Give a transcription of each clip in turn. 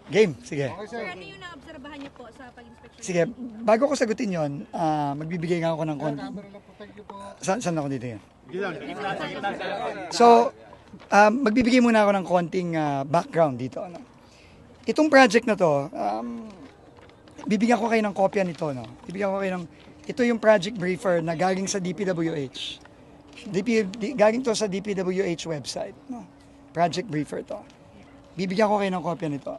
Game, sige. Sir, ano yung naobserbahan niyo po sa pag-inspection? Sige, bago ko sagutin yon, magbibigay nga ako ng saan ako dito yan? So, magbibigay muna ako ng konting background dito. No? Itong project na to, bibigyan ko kayo ng kopya nito. No? Bibigyan ko kayo ng, ito yung project briefer na galing sa DPWH. Galing to sa DPWH website. No? Project briefer to. Bibigyan ko kayo ng kopya nito.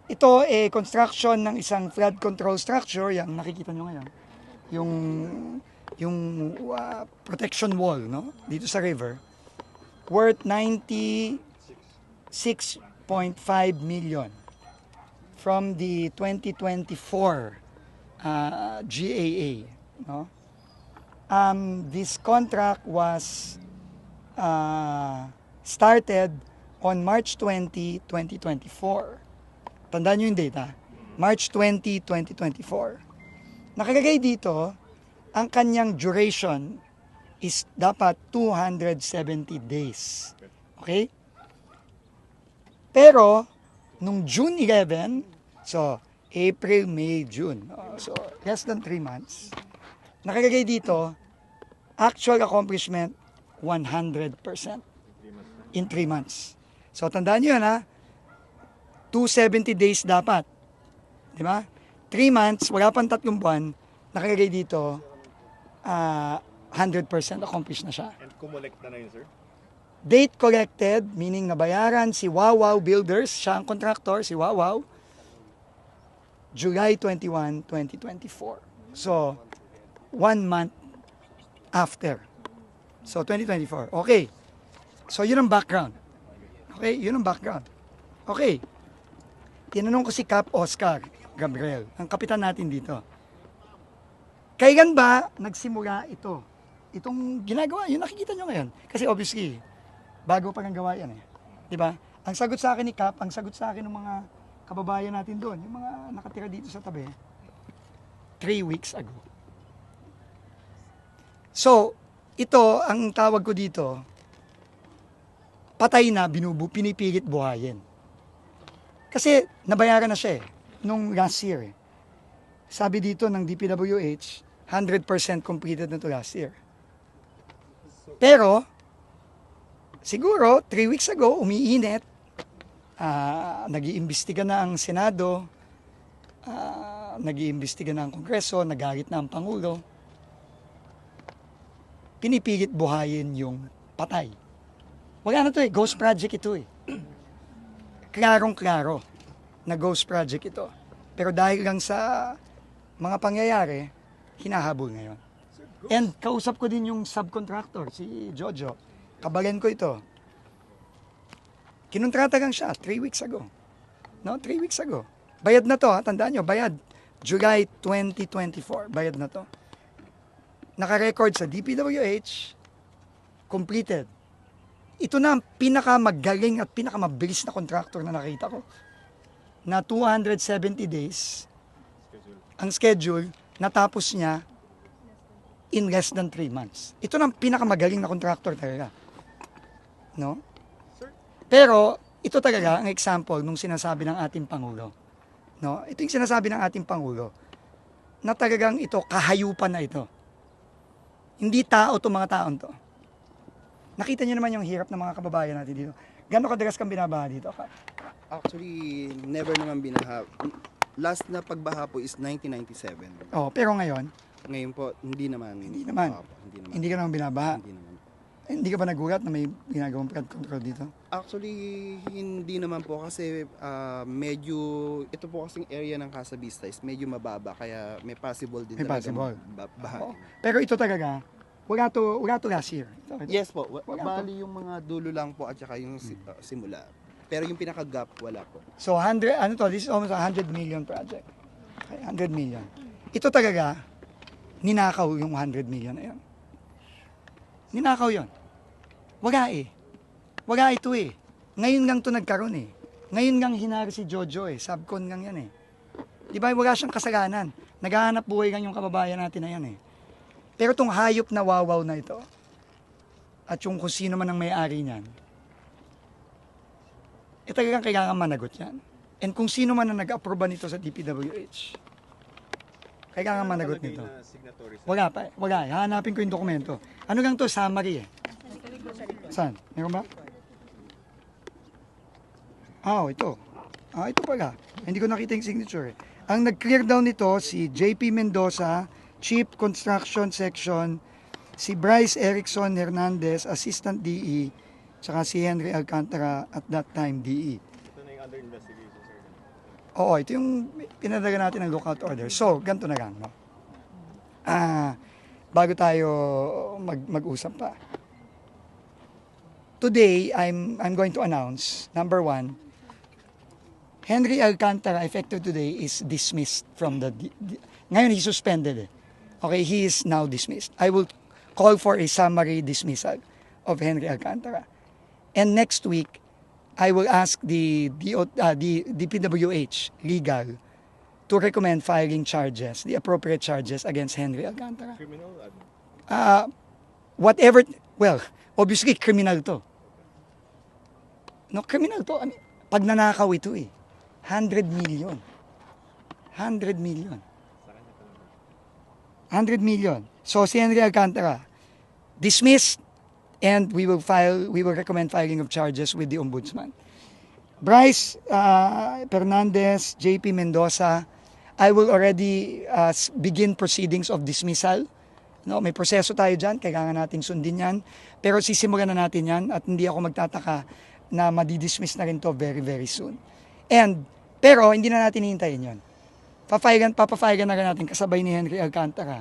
Ito construction ng isang flood control structure, yung nakikita nyo ngayon. Yung protection wall, no? Dito sa river, worth 96.5 million from the 2024 GAA, no? This contract was started on March 20, 2024. Tandaan nyo yung data. March 20, 2024. Nakalagay dito, ang kanyang duration is dapat 270 days. Okay? Pero, nung June 11, so April, May, June, so less than 3 months, nakalagay dito, actual accomplishment 100% in 3 months. So tandaan nyo yan, ha? 270 days dapat. Di ba? 3 months, wala pang 3 buwan, nakalagay dito, 100% accomplished na siya. And kumolekta na yun, sir? Date collected, meaning nabayaran si Wawaw Builders, siya ang contractor, si Wawaw, July 21, 2024. So, 1 month after. So, 2024. Okay. So, yun ang background. Okay, yun ang background. Okay. Tinanong ko si Cap Oscar Gabriel, ang kapitan natin dito. Kailan ba nagsimula ito? Itong ginagawa, yun nakikita nyo ngayon. Kasi obviously, bago pa ng gawa yan eh. Diba? Ang sagot sa akin ni Cap, ang sagot sa akin ng mga kababayan natin doon, yung mga nakatira dito sa tabi, 3 weeks ago. So, ito, ang tawag ko dito, patay na, pinipilit buhayin. Kasi nabayaran na siya nung last year. Sabi dito ng DPWH, 100% completed na to last year. Pero, siguro, 3 weeks ago, umiinit, nag-iimbestiga na ang Senado, nag-iimbestiga na ang Kongreso, nagalit na ang Pangulo. Pinipilit buhayin yung patay. Wala na to ghost project ito Klarong-klaro na ghost project ito. Pero dahil lang sa mga pangyayari, hinahabol ngayon. And kausap ko din yung subcontractor, si Jojo. Kabalan ko ito. Kinontrata lang siya 3 weeks ago. No, 3 weeks ago. Bayad na to, ha? Tandaan nyo, bayad. July 2024, bayad na to. Naka-record sa DPWH, completed. Ito na ang pinakamagaling at pinakamabilis na contractor na nakita ko. Na 270 days, ang schedule, natapos niya in less than 3 months. Ito na ang pinakamagaling na contractor talaga. No? Pero, ito talaga ang example nung sinasabi ng ating Pangulo. No? Ito yung sinasabi ng ating Pangulo. Na talagang ito, kahayupan na ito. Hindi tao itong mga taon to. Nakita niyo naman yung hirap ng mga kababayan natin dito. Gano'ng kadalas kang binabaha dito, Kap? Actually, never naman binaha. Last na pagbaha po is 1997. Oh, pero ngayon, Ngayon po, hindi naman. Hindi naman. Hindi naman. hindi ka naman binabaha. Hindi naman. Hindi ka ba nagulat na may ginagawang flood control dito? Actually, hindi naman po kasi medyo, ito po kasing area ng Casa Vista is medyo mababa kaya may possible din May talagang possible. baha. Oo. Pero ito talaga, wala to last year. Ito. Yes po, Wala bali yung mga dulo lang po at saka yung simula. Pero yung pinaka-gap, wala po. So, this is almost a 100 million project. Okay, 100 million. Ito talaga, ninakaw yung 100 million na yun. Ninakaw yun. Wala Wala ito Ngayon lang to nagkaroon Ngayon lang hinari si Jojo Subcon lang yan Di ba? Wala siyang kasalanan. Naghahanap buhay lang yung kababayan natin na yan Pero tong hayop na wawaw na ito, at yung kung sino man ang may-ari niyan, talagang kailangan managot yan. And kung sino man ang nag-aproba nito sa DPWH, kailangan managot nito. Wala pa. Wala. Hahanapin ko yung dokumento. Ano gang to? Summary eh. Saan? Meron ba? Ito. Ito pala. Hindi ko nakita yung signature eh. Ang nag-clear down nito, si JP Mendoza, Chief Construction Section, si Bryce Erickson Hernandez, Assistant DE, tsaka si Henry Alcantara at that time DE. Ito na yung under investigation, sir. Oo, ito yung pinadala natin ng lookout order. So, ganito na lang, no? Bago tayo mag-usap pa. Today, I'm going to announce, number one, Henry Alcantara, effective today, is dismissed from the... Ngayon, he's suspended. Okay, he is now dismissed. I will call for a summary dismissal of Henry Alcantara. And next week, I will ask the DPWH legal to recommend filing charges, the appropriate charges against Henry Alcantara. Criminal? Whatever, well, obviously criminal to. No, criminal to. I mean, pag nanakaw ito eh. 100 million. 100 million. 100 million. So si Henry Alcantara, dismissed, and we will recommend filing of charges with the Ombudsman. Bryce Fernandez, JP Mendoza, I will already begin proceedings of dismissal. No, may proseso tayo dyan, kailangan nating sundin yan. Pero sisimulan na natin yan at hindi ako magtataka na madidismiss na rin to very, very soon. Pero hindi na natin hihintayin yun. Papafayagan na rin natin kasabay ni Henry Alcantara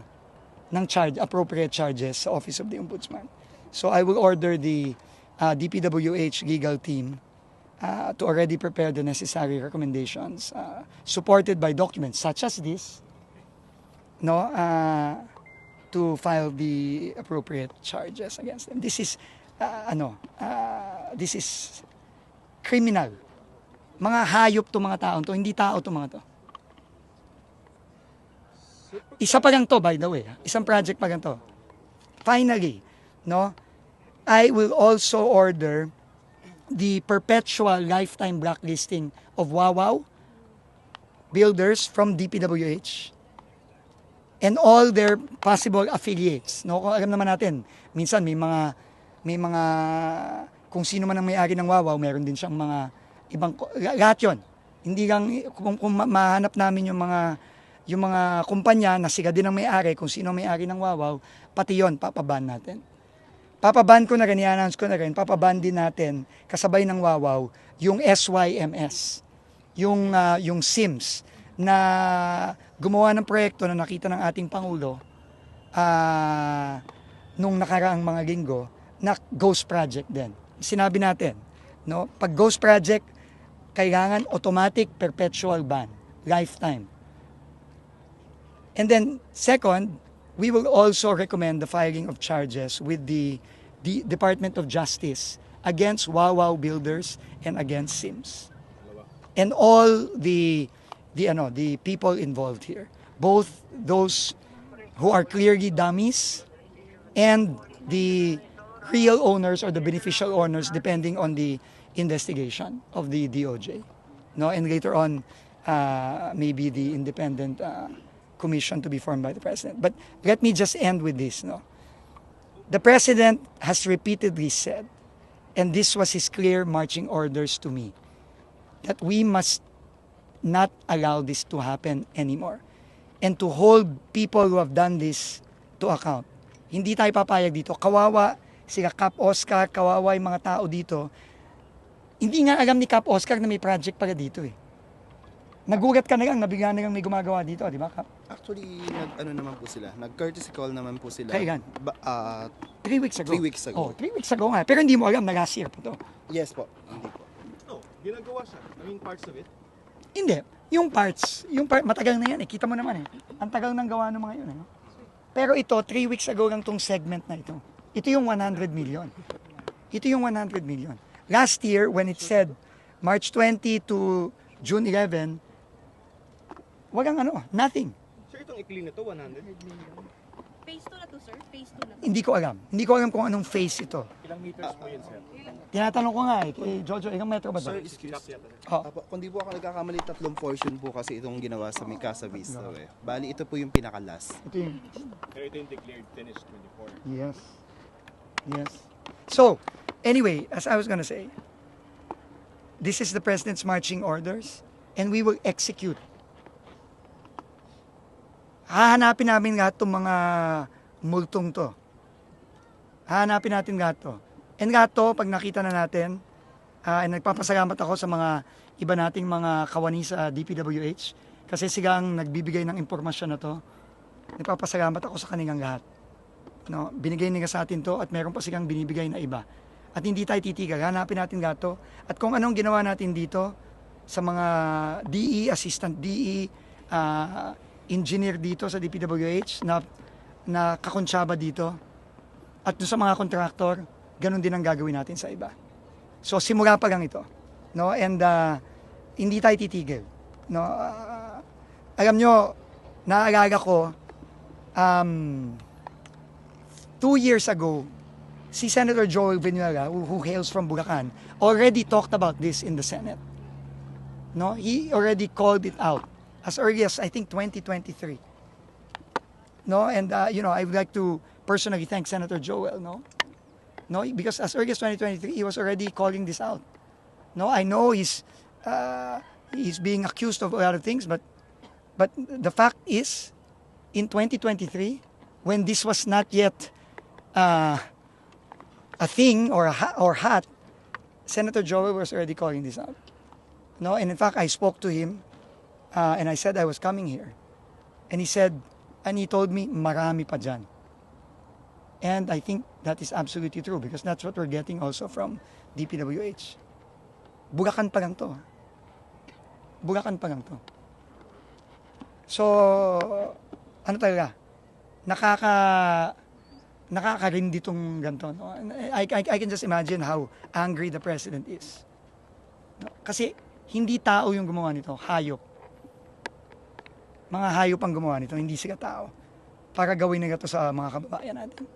ng appropriate charges sa Office of the Ombudsman. So I will order the DPWH legal team to already prepare the necessary recommendations supported by documents such as this, no, to file the appropriate charges against them. This is this is criminal. Mga hayop to mga taong to, hindi tao to mga to. Isa pa lang to, by the way. Isang project pa lang to. Finally, no, I will also order the perpetual lifetime blacklisting of Wawaw builders from DPWH and all their possible affiliates. No, alam naman natin, minsan may mga kung sino man ang may-ari ng Wawaw, meron din siyang mga ibang lahat yun. Hindi lang kung mahanap namin yung mga kumpanya na sila din ang may-ari, kung sino may-ari ng Wawaw, pati yon papaban natin. Papaban ko na rin, i-announce ko na rin, papaban din natin kasabay ng Wawaw yung SYMS, yung SIMS na gumawa ng proyekto na nakita ng ating Pangulo nung nakaraang mga linggo na ghost project din. Sinabi natin, no, pag ghost project, kailangan automatic perpetual ban, lifetime. And then, second, we will also recommend the filing of charges with the Department of Justice against Wawaw builders and against SIMS. And all the people involved here, both those who are clearly dummies and the real owners or the beneficial owners, depending on the investigation of the DOJ. No, and later on, maybe the independent commission to be formed by the president. But let me just end with this. No, the president has repeatedly said, and this was his clear marching orders to me, that we must not allow this to happen anymore and to hold people who have done this to account. Hindi tayo papayag dito. Kawawa sila Cap Oscar, kawawa yung mga tao dito. Hindi nga alam ni Cap Oscar na may project pala dito eh. Nagulat ka na lang, nabigla na lang may gumagawa dito, di ba, Cap? Actually, naman po sila. Nag-courtesy call naman po sila. Kailan? 3 weeks ago. 3 weeks ago. Oh, 3 weeks ago nga. Pero hindi mo alam na last year po to. Yes po. Hindi po. No, ginagawa siya. I mean, parts of it. Hindi. Yung parts, matagal na yan eh. Kita mo naman eh. Ang tagal ng gawa ng mga yun eh. Pero ito, 3 weeks ago lang tong segment na ito. Ito yung 100 million. Ito yung 100 million. Last year, when it said March 20 to June 11, walang nothing. Sir, itong ikli na to, 100 million. Phase 2 na to, sir? Phase 2 na to? Hindi ko alam. Hindi ko alam kung anong phase ito. Ilang meters po yun, sir? Tinatanong ko nga kay Jojo, ilang metro ba ito? Sir, excuse. Oh, Kung di po ako nagkakamali, 3 portion po kasi itong ginawa sa Mikasa Vista. Eh. Bali, ito po yung pinakalas. ito yung, Pero ito yung declared finished 24. yes. Yes. So, anyway, as I was gonna say, this is the President's marching orders and we will execute. Hahanapin namin lahat itong mga multong to. Hahanapin natin lahat to. And lahat to, pag nakita na natin, and nagpapasalamat ako sa mga iba nating mga kawani sa DPWH kasi silang nagbibigay ng impormasyon na to. Nagpapasalamat ako sa kanilang lahat. No, binigay nila sa atin to at meron pa silang binibigay na iba. At hindi tayo titigil. Hanapin natin lahat to. At kung anong ginawa natin dito sa mga DE, assistant DE, engineer dito sa DPWH na kakonsyaba dito at doon sa mga kontraktor, ganun din ang gagawin natin sa iba. So simula pa lang ito. No? And hindi tayo titigil. No? Alam nyo, naalala ko, 2 years ago, si Senator Joel Villanueva, who hails from Bulacan, already talked about this in the Senate. No, he already called it out as early as I think 2023. No, and I would like to personally thank Senator Joel. No, because as early as 2023, he was already calling this out. No, I know he's being accused of a lot of things, but the fact is, in 2023, when this was not yet a thing or hot, Senator Joel was already calling this out. No, and in fact, I spoke to him and I said I was coming here. And he told me, marami pa dyan. And I think that is absolutely true because that's what we're getting also from DPWH. Bulacan pa lang to. Bulacan pa lang to. So, ano talaga? Nakakarindi tong ganito. No? I can just imagine how angry the president is. No? Kasi hindi tao yung gumawa nito, hayop. Mga hayop ang gumawa nito, hindi sila tao. Para gawin nila to sa mga kababayan natin.